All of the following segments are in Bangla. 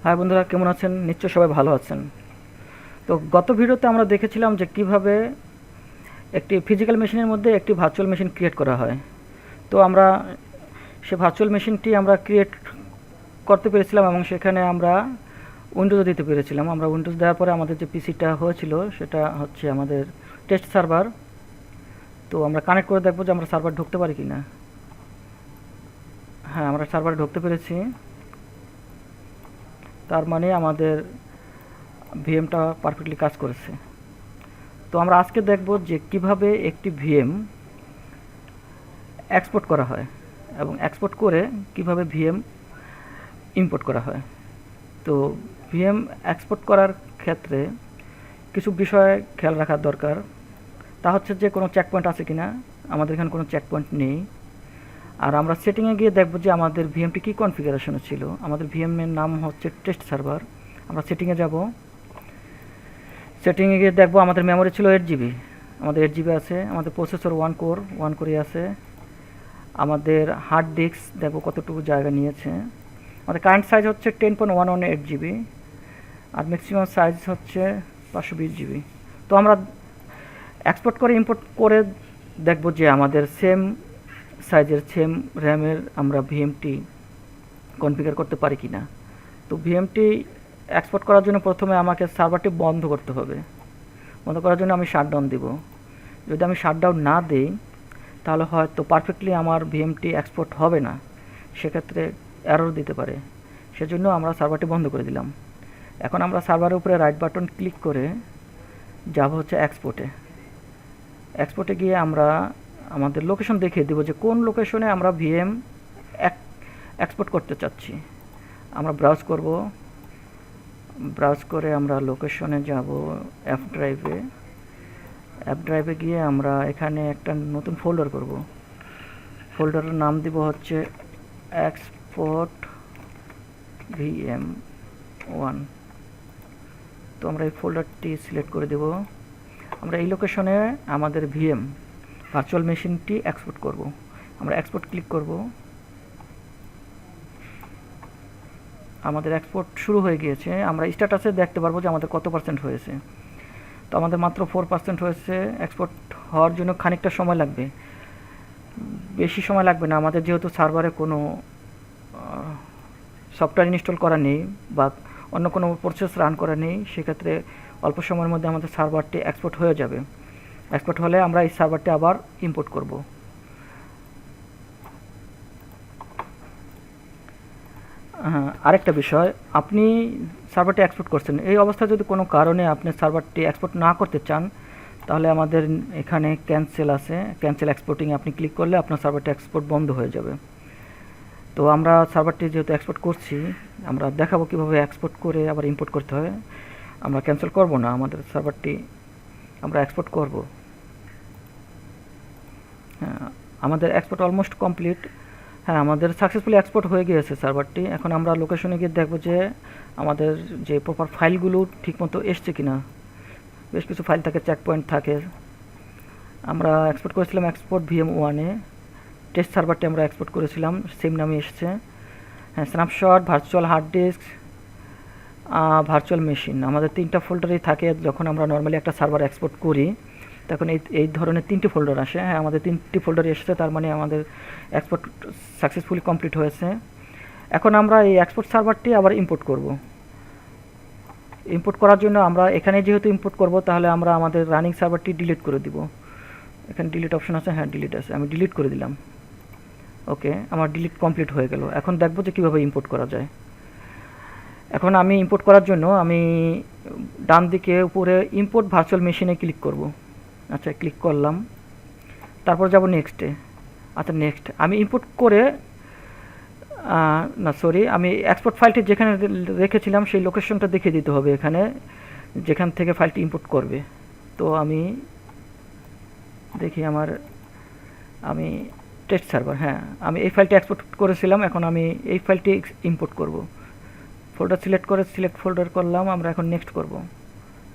হাই বন্ধুরা, কেমন আছেন? নিশ্চয় সবাই ভালো আছেন। তো গত ভিডিওতে আমরা দেখেছিলাম যে কিভাবে একটি ফিজিক্যাল মেশিনের মধ্যে একটি ভার্চুয়াল মেশিন ক্রিয়েট করা হয়। তো আমরা সে ভার্চুয়াল মেশিনটি আমরা ক্রিয়েট করতে পেরেছিলাম এবং সেখানে আমরা উইন্ডোজও দিতে পেরেছিলাম। আমরা উইন্ডোজ দেওয়ার পরে আমাদের যে পিসিটা হয়েছিল সেটা হচ্ছে আমাদের টেস্ট সার্ভার। তো আমরা কানেক্ট করে দেখবো যে আমরা সার্ভার ঢুকতে পারি কি না। হ্যাঁ, আমরা সার্ভারে ঢুকতে পেরেছি। তার মানে আমাদের ভিএমটা পারফেক্টলি কাজ করেছে। তো আমরা আজকে দেখব যে কিভাবে একটি ভিএম এক্সপোর্ট করা হয় এবং এক্সপোর্ট করে কিভাবে ভিএম ইম্পোর্ট করা হয়। তো ভিএম এক্সপোর্ট করার ক্ষেত্রে কিছু বিষয় খেয়াল রাখার দরকার। তা হচ্ছে যে কোনো চেক পয়েন্ট আছে কিনা। আমাদের এখানে কোনো চেক পয়েন্ট নেই। আর আমরা সেটিংয়ে গিয়ে দেখব যে আমাদের ভিএমটি কী কনফিগারেশনে ছিল। আমাদের ভিএমের নাম হচ্ছে টেস্ট সার্ভার। আমরা সেটিংয়ে যাব। সেটিংয়ে গিয়ে দেখব আমাদের মেমোরি ছিল 8 জিবি। আমাদের 8 জিবি আছে। আমাদের প্রসেসর 1 কোরই আছে। আমাদের হার্ড ডিস্ক দেখব কতটুকু জায়গা নিয়েছে। আমাদের কারেন্ট সাইজ হচ্ছে 10.118 জিবি আর ম্যাক্সিমাম সাইজ হচ্ছে 520 জিবি। তো আমরা এক্সপোর্ট করে ইম্পোর্ট করে দেখব যে আমাদের সেম সাইজের সেম র্যামের আমরা ভিএমটি কনফিগার করতে পারি কি না। তো ভিএমটি এক্সপোর্ট করার জন্য প্রথমে আমাকে সার্ভারটি বন্ধ করতে হবে। বন্ধ করার জন্য আমি শাটডাউন দিব। যদি আমি শাটডাউন না দিই তাহলে হয়তো পারফেক্টলি আমার ভিএমটি এক্সপোর্ট হবে না, সেক্ষেত্রে এরর দিতে পারে। সেজন্য আমরা সার্ভারটি বন্ধ করে দিলাম। এখন আমরা সার্ভারের উপরে রাইট বাটন ক্লিক করে যাব হচ্ছে এক্সপোর্টে। এক্সপোর্টে গিয়ে আমরা আমাদের লোকেশন দেখিয়ে দেব যে কোন লোকেশনে আমরা ভিএম এক্সপোর্ট করতে চাচ্ছি। আমরা ব্রাউজ করব। ব্রাউজ করে আমরা লোকেশনে যাব অ্যাপ ড্রাইভে। অ্যাপ ড্রাইভে গিয়ে আমরা এখানে একটা নতুন ফোল্ডার করব। ফোল্ডারের নাম দিব হচ্ছে এক্সপোর্ট VM1। তো আমরা এই ফোল্ডারটি সিলেক্ট করে দেব। আমরা এই লোকেশনে আমাদের ভিএম ভার্চুয়াল মেশিনটি এক্সপোর্ট করব। আমরা এক্সপোর্ট ক্লিক করব। আমাদের এক্সপোর্ট শুরু হয়ে গিয়েছে। আমরা স্ট্যাটাসে দেখতে পারবো যে আমাদের কত পার্সেন্ট হয়েছে। তো আমাদের মাত্র 4% হয়েছে। এক্সপোর্ট হওয়ার জন্য খানিকটা সময় লাগবে, বেশি সময় লাগবে না। আমাদের যেহেতু সার্ভারে কোনো সফটওয়্যার ইনস্টল করা নেই বা অন্য কোনো প্রসেস রান করা নেই, সেক্ষেত্রে অল্প সময়ের মধ্যে আমাদের সার্ভারটি এক্সপোর্ট হয়ে যাবে। এক্সপোর্ট হলে আমরা এই সার্ভারটি আবার ইম্পোর্ট করব। আরেকটা বিষয়, আপনি সার্ভারটি এক্সপোর্ট করছেন, এই অবস্থায় যদি কোনো কারণে আপনি সার্ভারটি এক্সপোর্ট না করতে চান তাহলে আমাদের এখানে ক্যান্সেল আছে। ক্যান্সেল এক্সপোর্টিংয়ে আপনি ক্লিক করলে আপনার সার্ভারটি এক্সপোর্ট বন্ধ হয়ে যাবে। তো আমরা সার্ভারটি যেহেতু এক্সপোর্ট করছি, আমরা দেখাবো কীভাবে এক্সপোর্ট করে আবার ইম্পোর্ট করতে হয়। আমরা ক্যান্সেল করব না, আমাদের সার্ভারটি আমরা এক্সপোর্ট করব। হ্যাঁ, আমাদের এক্সপোর্ট অলমোস্ট কমপ্লিট। হ্যাঁ, আমাদের সাকসেসফুলি এক্সপোর্ট হয়ে গিয়েছে সার্ভারটি। এখন আমরা লোকেশনে গিয়ে দেখব যে আমাদের যে প্রপার ফাইলগুলো ঠিকমতো এসছে কিনা। বেশ কিছু ফাইল থাকে, চেক পয়েন্ট থাকে। আমরা এক্সপোর্ট করেছিলাম এক্সপোর্ট VM1-এ। টেস্ট সার্ভারটি আমরা এক্সপোর্ট করেছিলাম, সেম নামে এসছে। হ্যাঁ, snapshot, virtual hard disk, virtual machine, আমাদের 3টা ফোল্ডারই থাকে। যখন আমরা নর্মালি একটা সার্ভার এক্সপোর্ট করি তখন এই ধরনের 3টি ফোল্ডার আসে। হ্যাঁ, আমাদের 3টি ফোল্ডার এসেছে, তার মানে আমাদের এক্সপোর্ট সাকসেসফুলি কমপ্লিট হয়েছে। এখন আমরা এই এক্সপোর্ট সার্ভারটি আবার ইম্পোর্ট করব। ইম্পোর্ট করার জন্য আমরা এখানে যেহেতু ইম্পোর্ট করব তাহলে আমরা আমাদের রানিং সার্ভারটি ডিলিট করে দিব। এখানে ডিলিট অপশন আছে। হ্যাঁ, ডিলিট আছে, আমি ডিলিট করে দিলাম। ওকে, আমার ডিলিট কমপ্লিট হয়ে গেল। এখন দেখব যে কীভাবে ইম্পোর্ট করা যায়। এখন আমি ইম্পোর্ট করার জন্য আমি ডান দিকে উপরে ইম্পোর্ট ভার্চুয়াল মেশিনে ক্লিক করব। আচ্ছা, ক্লিক করলাম। তারপর যাব নেক্সটে। আচ্ছা, নেক্সট আমি ইম্পোর্ট করে আমি এক্সপোর্ট ফাইলটি যেখানে রেখেছিলাম সেই লোকেশনটা দেখিয়ে দিতে হবে এখানে, যেখান থেকে ফাইলটি ইম্পোর্ট করবে। তো আমি দেখি আমি টেস্ট সার্ভার, হ্যাঁ, আমি এই ফাইলটি এক্সপোর্ট করেছিলাম। এখন আমি এই ফাইলটি ইম্পোর্ট করব। ফোল্ডার সিলেক্ট করে সিলেক্ট ফোল্ডার করলাম। আমরা এখন নেক্সট করব।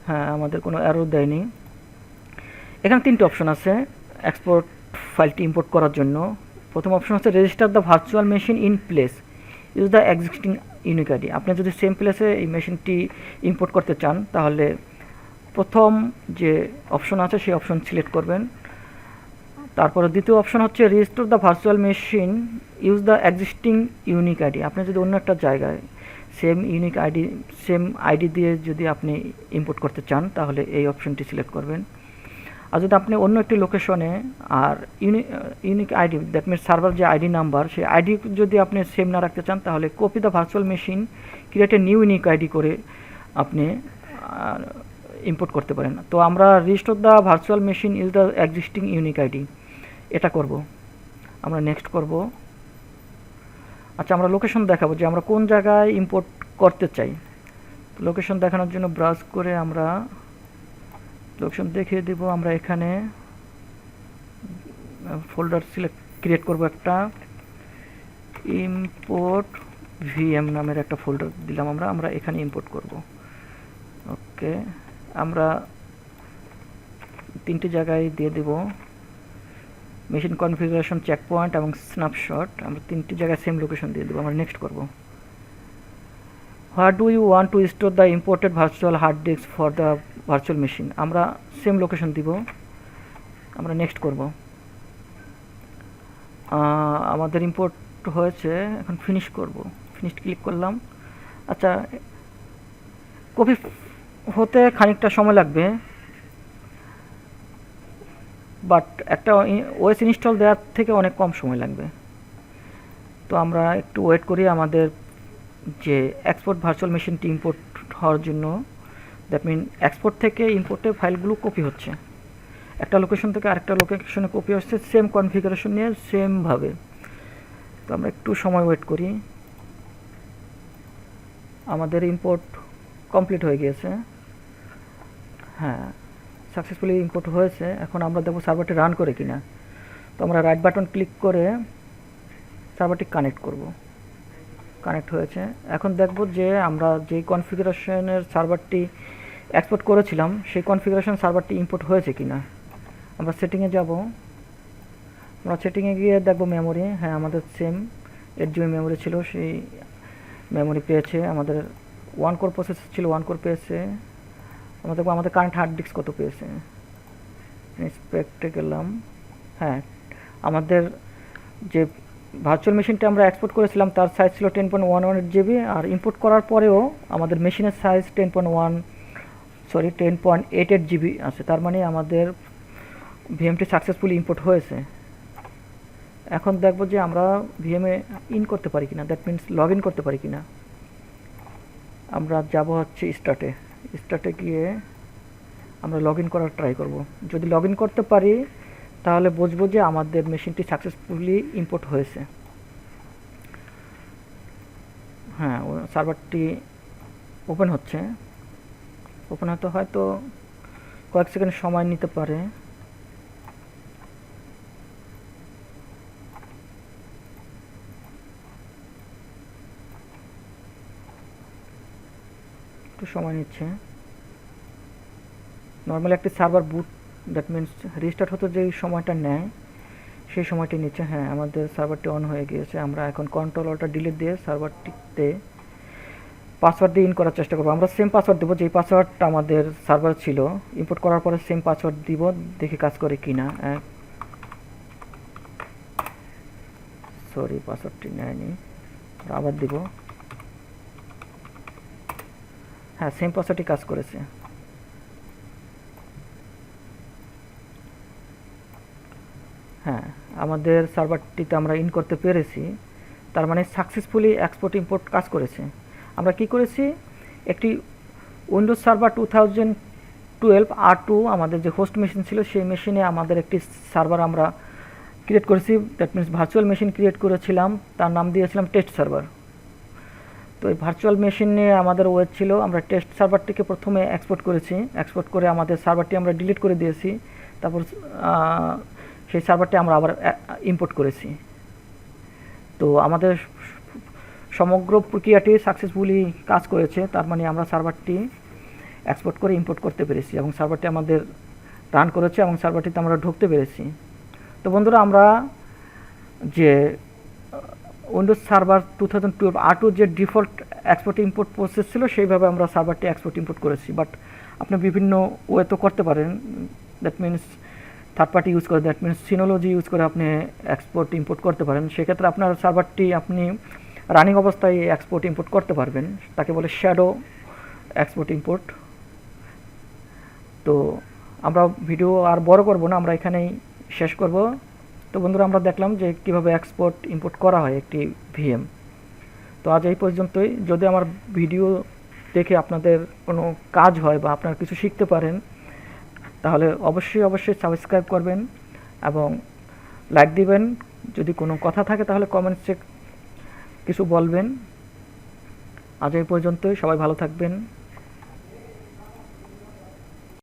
হ্যাঁ, আমাদের কোনো এরর দেয়নি। এখানে 3টি অপশন আছে এক্সপোর্ট ফাইলটি ইম্পোর্ট করার জন্য। প্রথম অপশন হচ্ছে register the virtual machine in place, use the existing unique ID. আপনি যদি সেম প্লেসে এই মেশিনটি ইম্পোর্ট করতে চান তাহলে প্রথম যে অপশন আছে সেই অপশন সিলেক্ট করবেন। তারপরে দ্বিতীয় অপশন হচ্ছে restore the virtual machine use the existing unique ID. আপনি যদি অন্য একটা জায়গায় same unique ID same ID দিয়ে যদি আপনি ইম্পোর্ট করতে চান তাহলে এই অপশনটি সিলেক্ট করবেন। আর যদি আপনি অন্য একটি লোকেশনে আর unique ID that means server যে আইডি নাম্বার সেই আইডি যদি আপনি সেম না রাখতে চান তাহলে copy the virtual machine create a new unique ID করে আপনি ইম্পোর্ট করতে পারেন। তো আমরা restore the virtual machine is the existing unique ID এটা করব। আমরা নেক্সট করব। আচ্ছা, আমরা লোকেশন দেখাবো যে আমরা কোন জায়গায় ইম্পোর্ট করতে চাই। লোকেশন দেখানোর জন্য ব্রাউজ করে আমরা লোকেশন দেখিয়ে দেব। আমরা এখানে ফোল্ডার সিলেক্ট ক্রিয়েট করব, একটা ইম্পোর্ট ভিএম নামের একটা ফোল্ডার দিলাম আমরা এখানে ইম্পোর্ট করব। ওকে, আমরা 3টি জায়গায় দিয়ে দেব মেশিন কনফিগারেশন, চেক পয়েন্ট এবং স্ন্যাপশট। আমরা 3টি জায়গায় সেম লোকেশন দিয়ে দেবো। আমরা নেক্সট করব। Where do you want to store the imported virtual hard disk for the virtual machine. আমরা সেম লোকেশন দিব। আমরা নেক্সট করব। আমাদের ইম্পোর্ট হয়েছে, এখন ফিনিশ করব। ফিনিশ ক্লিক করলাম। আচ্ছা, কপি হতে খানিকটা সময় লাগবে, বাট একটা ওএস ইনস্টল দেওয়ার থেকে অনেক কম সময় লাগবে। তো আমরা একটু ওয়েট করি আমাদের যে এক্সপোর্ট ভার্চুয়াল মেশিনটি ইম্পোর্ট হওয়ার জন্য। দ্যাট মিন এক্সপোর্ট থেকে ইম্পোর্টে ফাইলগুলো কপি হচ্ছে, একটা লোকেশন থেকে আরেকটা লোকেশনে কপি হচ্ছে সেম কনফিগারেশন নিয়ে সেমভাবে। তো আমরা একটু সময় ওয়েট করি। আমাদের ইম্পোর্ট কমপ্লিট হয়ে গিয়েছে। হ্যাঁ, সাকসেসফুলি ইম্পোর্ট হয়েছে। এখন আমরা দেখব সার্ভারটি রান করে কিনা। তো আমরা রাইট বাটন ক্লিক করে সার্ভারটি কানেক্ট করব। কানেক্ট হয়েছে। এখন দেখব যে আমরা যেই কনফিগারেশনের সার্ভারটি এক্সপোর্ট করেছিলাম সেই কনফিগারেশন সার্ভারটি ইম্পোর্ট হয়েছে কিনা। আমরা সেটিংয়ে যাব। আমরা সেটিংয়ে গিয়ে দেখব মেমোরি। হ্যাঁ, আমাদের সেম 8 GB মেমোরি ছিল, সেই মেমোরি পেয়েছে। আমাদের 1 কোর প্রসেসর ছিল, 1 কোর পেয়েছে। আমরা দেখব আমাদের কারেন্ট হার্ড ডিস্ক কত পেয়েছে। ইন্সপেক্টে গেলাম। হ্যাঁ, আমাদের যে ভার্চুয়াল মেশিনটা আমরা এক্সপোর্ট করেছিলাম তার সাইজ ছিল 10.11 GB, আর ইম্পোর্ট করার পরেও আমাদের মেশিনের সাইজ 10.88 GB আছে। তার মানে আমাদের ভিএমটি সাকসেসফুলি ইম্পোর্ট হয়েছে। এখন দেখব যে আমরা ভিএমে ইন করতে পারি কিনা, দ্যাট মিনস লগ ইন করতে পারি কিনা। আমরা যাব হচ্ছে স্টার্টে গিয়ে আমরা লগ ইন করার ট্রাই করব। যদি লগ ইন করতে পারি তাহলে বুঝবো যে আমাদের মেশিনটি সাকসেসফুলি ইম্পোর্ট হয়েছে। হ্যাঁ, সার্ভারটি ওপেন হচ্ছে। ওপেন হতে হয়তো কয়েক সেকেন্ড সময় নিতে পারে। একটু সময় নিচ্ছে। নর্মালি একটি server boot that means restart হতে যেই সময়টা নেয় সেই সময়টি নিচ্ছে। হ্যাঁ, আমাদের সার্ভারটি অন হয়ে গিয়েছে। আমরা এখন কন্ট্রোল অল্টার ডিলিট দিয়ে সার্ভারটিতে পাসওয়ার্ড দিয়ে ইন করার চেষ্টা করবো। আমরা সেম পাসওয়ার্ড দেবো যেই পাসওয়ার্ডটা আমাদের সার্ভার ছিল। ইম্পোর্ট করার পরে সেম পাসওয়ার্ড দিব, দেখি কাজ করে কি না। সরি, পাসওয়ার্ডটি নেয়নি, আবার দিব। হ্যাঁ, সেম পাসওয়ার্ডটি কাজ করেছে। হ্যাঁ, আমাদের সার্ভারটিতে আমরা ইন করতে পেরেছি, তার মানে সাকসেসফুলি এক্সপোর্ট ইম্পোর্ট কাজ করেছে। আমরা কি করেছি, একটি উইন্ডোজ সার্ভার 2012 R2 আমাদের যে হোস্ট মেশিন ছিল সেই মেশিনে আমাদের একটি সার্ভার আমরা ক্রিয়েট করেছি। That means virtual machine create করেছিলাম, তার নাম দিয়েছিলাম টেস্ট সার্ভার। তো এই ভার্চুয়াল মেশিনে আমাদের ওয়েব ছিল। আমরা টেস্ট সার্ভারটিকে প্রথমে এক্সপোর্ট করেছি। এক্সপোর্ট করে আমাদের সার্ভারটি আমরা ডিলিট করে দিয়েছি। তারপর সেই সার্ভারটি আমরা আবার ইম্পোর্ট করেছি। তো আমাদের সমগ্র প্রক্রিয়াটি সাকসেসফুলি কাজ করেছে। তার মানে আমরা সার্ভারটি এক্সপোর্ট করে ইম্পোর্ট করতে পেরেছি এবং সার্ভারটি আমাদের রান করেছে এবং সার্ভারটিতে আমরা ঢুকতে পেরেছি। তো বন্ধুরা, আমরা যে উইন্ডোজ সার্ভার 2012 R2 যে ডিফল্ট এক্সপোর্ট ইম্পোর্ট প্রসেস ছিল সেইভাবে আমরা সার্ভারটি এক্সপোর্ট ইম্পোর্ট করেছি। বাট আপনি বিভিন্ন ওয়ে তো করতে পারেন, that means third party use করে, দ্যাট মিনস সিনোলজি ইউজ করে আপনি এক্সপোর্ট ইম্পোর্ট করতে পারেন। সেক্ষেত্রে আপনার সার্ভারটি আপনি রানিং অবস্থায় এক্সপোর্ট ইম্পোর্ট করতে পারবেন, তাকে বলে শ্যাডো এক্সপোর্ট ইম্পোর্ট। তো আমরা ভিডিও আর বড় করব না, আমরা এখানেই শেষ করব। তো বন্ধুরা, আমরা দেখলাম যে কিভাবে এক্সপোর্ট ইম্পোর্ট করা হয় একটি ভিএম। তো আজ এই পর্যন্তই। যদি আমার ভিডিও দেখে আপনাদের কোনো কাজ হয় বা আপনারা কিছু শিখতে পারেন, তাহলে অবশ্যই সাবস্ক্রাইব করবেন এবং লাইক দিবেন। যদি কোনো কথা থাকে তাহলে কমেন্টসে কিছু বলবেন। আজ এই পর্যন্তই, সবাই ভালো থাকবেন।